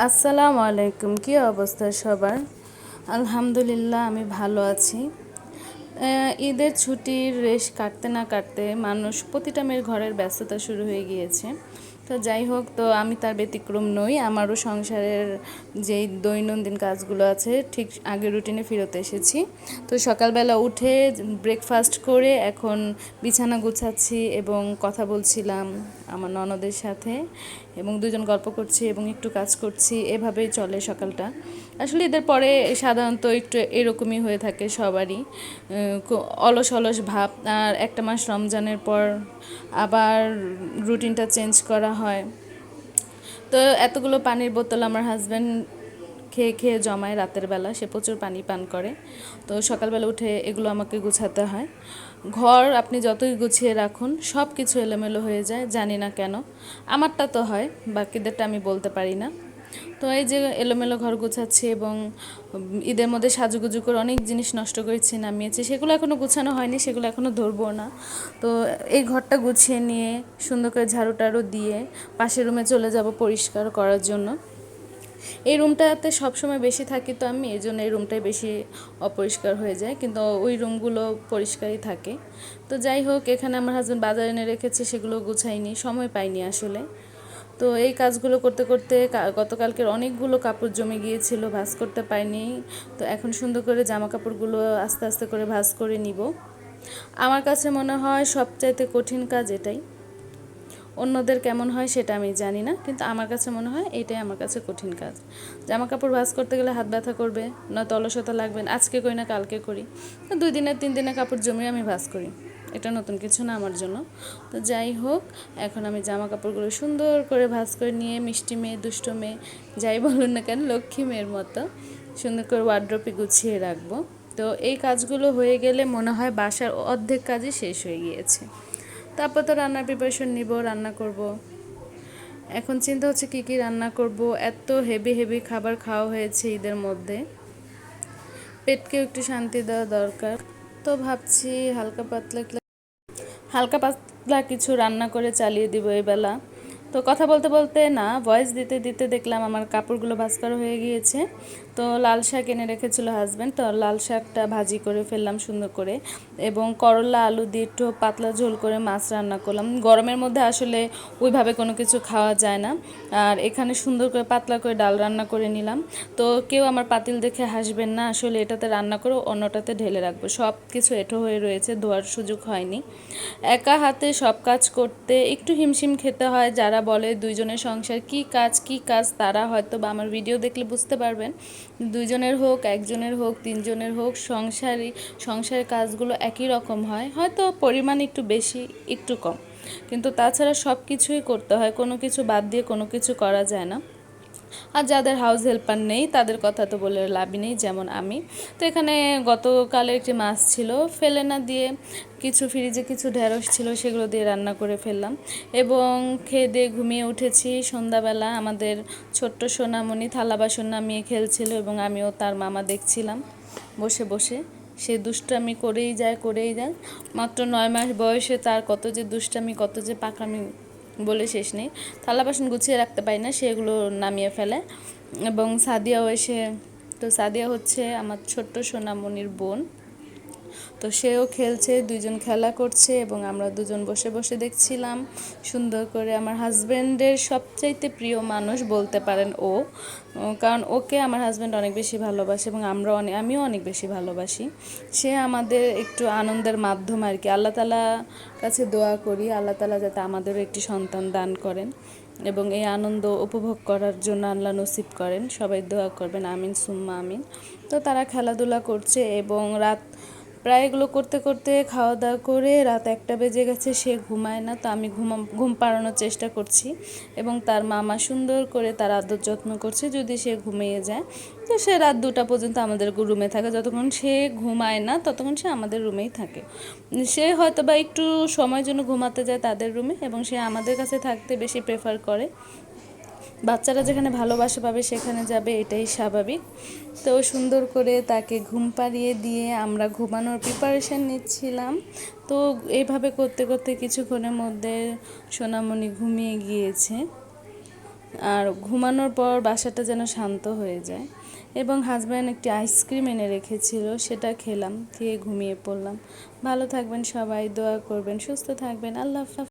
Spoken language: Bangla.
আসসালামু আলাইকুম। কি অবস্থা সবার? আলহামদুলিল্লাহ আমি ভালো আছি। ঈদের ছুটির রেশ কাটতে না কাটতে মানুষ প্রতিটা মেয়ের ঘরের ব্যস্ততা শুরু হয়ে গিয়েছে। তো যাই হোক, তো আমি তার ব্যতিক্রম নই। আমারও সংসারের যেই দৈনন্দিন কাজগুলো আছে ঠিক আগের রুটিনে ফেরত এসেছি। তো সকালবেলা উঠে ব্রেকফাস্ট করে এখন বিছানা গুছাচ্ছি এবং কথা বলছিলাম আমার ননদের সাথে, এবং দুজন গল্প করছি এবং একটু কাজ করছি। এভাবেই চলে সকালটা। আসলে এদের পরে সাধারণত একটু এরকমই হয়ে থাকে সবারই, অলস অলস ভাব। আর একটা মাস রমজানের পর আবার রুটিনটা চেঞ্জ করা হয়। তো এতগুলো পানির বোতল আমার হাজব্যান্ড খেয়ে খেয়ে জমায় রাতের বেলা, সে প্রচুর পানি পান করে। তো সকালবেলা উঠে এগুলো আমাকে গুছাতে হয়। ঘর আপনি যতই গুছিয়ে রাখুন সব কিছু এলোমেলো হয়ে যায়, জানি না কেন। আমারটা তো হয়, বাকিদেরটা আমি বলতে পারি না। তো এই যে এলোমেলো ঘর গোছাচ্ছি এবং ঈদের মধ্যে সাজুগুজু করে অনেক জিনিস নষ্ট করেছি, নামিয়েছি, সেগুলো এখনও গুছানো হয়নি, সেগুলো এখনও ধরবো না। তো এই ঘরটা গুছিয়ে নিয়ে সুন্দর করে ঝাড়ু টাড়ু দিয়ে পাশের রুমে চলে যাব পরিষ্কার করার জন্য। এই রুমটাতে সবসময় বেশি থাকি, তো আমি এই জন্য এই রুমটাই বেশি অপরিষ্কার হয়ে যায়, কিন্তু ওই রুমগুলো পরিষ্কারই থাকে। তো যাই হোক, এখানে আমার হাজব্যান্ড বাজার এনে রেখেছে, সেগুলো গুছাইনি, সময় পাইনি আসলে। তো এই কাজগুলো করতে করতে গতকালকের অনেকগুলো কাপড় জমে গিয়েছিল, ভাঁজ করতে পারিনি। তো এখন সুন্দর করে জামা কাপড়গুলো আস্তে আস্তে করে ভাঁজ করে নিব। আমার কাছে মনে হয় সবচাইতে কঠিন কাজ এটাই। অন্যদের কেমন হয় সেটা আমি জানি না, কিন্তু আমার কাছে মনে হয় এটাই আমার কাছে কঠিন কাজ। জামা কাপড় ভাঁজ করতে গেলে হাত ব্যথা করবে, নয়তো অলসতা লাগবে, আজকে করি না কালকে করি। তো 2 দিনের 3 দিনের কাপড় জমিয়ে আমি ভাঁজ করি, এটা নতুন কিছু না আমার জন্য। তো যাই হোক, এখন আমি জামা কাপড়গুলো সুন্দর করে ভাঁজ করে নিয়ে মিষ্টি মেয়ে, দুষ্ট মেয়ে, যাই বলুন না কেন, লক্ষ্মী মেয়ের মতো সুন্দর করে ওয়ার্ড্রপে গুছিয়ে রাখবো। তো এই কাজগুলো হয়ে গেলে মনে হয় বাসার অর্ধেক কাজই শেষ হয়ে গিয়েছে। তারপর তো রান্নার প্রিপারেশন নিব, রান্না করব। এখন চিন্তা হচ্ছে কি কি রান্না করব। এত হেভি হেভি খাবার খাওয়া হয়েছে ঈদের মধ্যে, পেটকেও একটু শান্তি দেওয়া দরকার। তো ভাবছি হালকা পাতলা কিছু রান্না করে চালিয়ে দিব এই বেলা। তো কথা বলতে বলতে না, ভয়েস দিতে দিতে দেখলাম আমার কাপড়গুলো ভাঁজ করা হয়ে গিয়েছে। তো লাল শাক এনে রেখেছিল হাজব্যান্ড, তো লাল শাকটা ভাজি করে ফেললাম সুন্দর করে, এবং করলা আলু দিয়ে একটু পাতলা ঝোল করে মাছ রান্না করলাম। গরমের মধ্যে আসলে ওইভাবে কোনো কিছু খাওয়া যায় না। আর এখানে সুন্দর করে পাতলা করে ডাল রান্না করে নিলাম। তো কেউ আমার পাতিল দেখে হাসবেন না, আসলে এটাতে রান্না করে অন্যটাতে ঢেলে রাখবো, সব কিছু এঁটো হয়ে রয়েছে, ধোয়ার সুযোগ হয়নি। একা হাতে সব কাজ করতে একটু হিমশিম খেতে হয়। যারা বলে দুইজনের সংসার কি কাজ কি কাজ, তারা হয়তো বা আমার ভিডিও দেখলে বুঝতে পারবেন। দুইজনের হোক, একজনের হোক, তিনজনের হোক, সংসারের কাজগুলো একই রকম হয়, হয়তো পরিমাণ একটু বেশি একটু কম, কিন্তু তাছাড়া সব কিছুই করতে হয়, কোনো কিছু বাদ দিয়ে কোনো কিছু করা যায় না। আর যাদের হাউস হেল্পার নেই তাদের কথা তো বলে লাভই নেই, যেমন আমি। তো এখানে গতকালের একটি মাছ ছিল, ফেলে না দিয়ে কিছু ফ্রিজে কিছু ঢেঁড়স ছিল, সেগুলো দিয়ে রান্না করে ফেললাম এবং খেয়ে দিয়ে ঘুমিয়ে উঠেছি। সন্ধ্যাবেলা আমাদের ছোট্ট সোনামণি থালা বাসন নামিয়ে খেলছিল এবং আমিও তার মামা দেখছিলাম বসে বসে। সে দুষ্টামি করেই যায় করেই যায়। মাত্র 9 মাস বয়সে তার কত যে দুষ্টামি, কত যে পাকামি বলে শেষ নেই। থালা বাসন গুছিয়ে রাখতে পারি না, সেগুলো নামিয়ে ফেলে। এবং সাদিয়াও এসে, তো সাদিয়া হচ্ছে আমার ছোট্ট সোনামণির বোন। তো সেও খেলছে, দুইজন খেলা করছে এবং আমরা দুজন বসে বসে দেখছিলাম সুন্দর করে। আমার হাজব্যান্ডের সবচাইতে প্রিয় মানুষ বলতে পারেন ও, কারণ ওকে আমার হাজব্যান্ড অনেক বেশি ভালোবাসে এবং আমিও অনেক বেশি ভালোবাসি। সে আমাদের একটু আনন্দের মাধ্যম আর কি। আল্লাহ তাআলা কাছে দোয়া করি আল্লাহ তাআলা যাতে আমাদেরও একটি সন্তান দান করেন এবং এই আনন্দ উপভোগ করার জন্য আল্লাহ নসিব করেন। সবাই দোয়া করবেন, আমিন সুম্মা আমিন। তো তারা খেলাধুলা করছে এবং রাত প্রায় এগুলো করতে করতে খাওয়া দাওয়া করে রাত 1টা বেজে গেছে। সে ঘুমায় না, তো আমি ঘুম পাড়ানোর চেষ্টা করছি এবং তার মামা সুন্দর করে তার আদর যত্ন করছে। যদি সে ঘুমিয়ে যায় তো সে রাত 2টা পর্যন্ত আমাদের রুমে থাকে, যতক্ষণ সে ঘুমায় না ততক্ষণ সে আমাদের রুমেই থাকে। সে হয়তো বা একটু সময়ের জন্য ঘুমাতে যায় তাদের রুমে এবং সে আমাদের কাছে থাকতে বেশি প্রেফার করে। বাচ্চারা যেখানে ভালোবাসা পাবে সেখানে যাবে, এটাই স্বাভাবিক। তো সুন্দর করে তাকে ঘুম পাড়িয়ে দিয়ে আমরা ঘুমানোর প্রিপারেশান নিচ্ছিলাম। তো এইভাবে করতে করতে কিছুক্ষণের মধ্যে সোনামণি ঘুমিয়ে গিয়েছে। আর ঘুমানোর পর বাসাটা যেন শান্ত হয়ে যায়। এবং হাজব্যান্ড একটি আইসক্রিম এনে রেখেছিল, সেটা খেলাম, খেয়ে ঘুমিয়ে পড়লাম। ভালো থাকবেন সবাই, দোয়া করবেন, সুস্থ থাকবেন। আল্লাহ হাফেজ।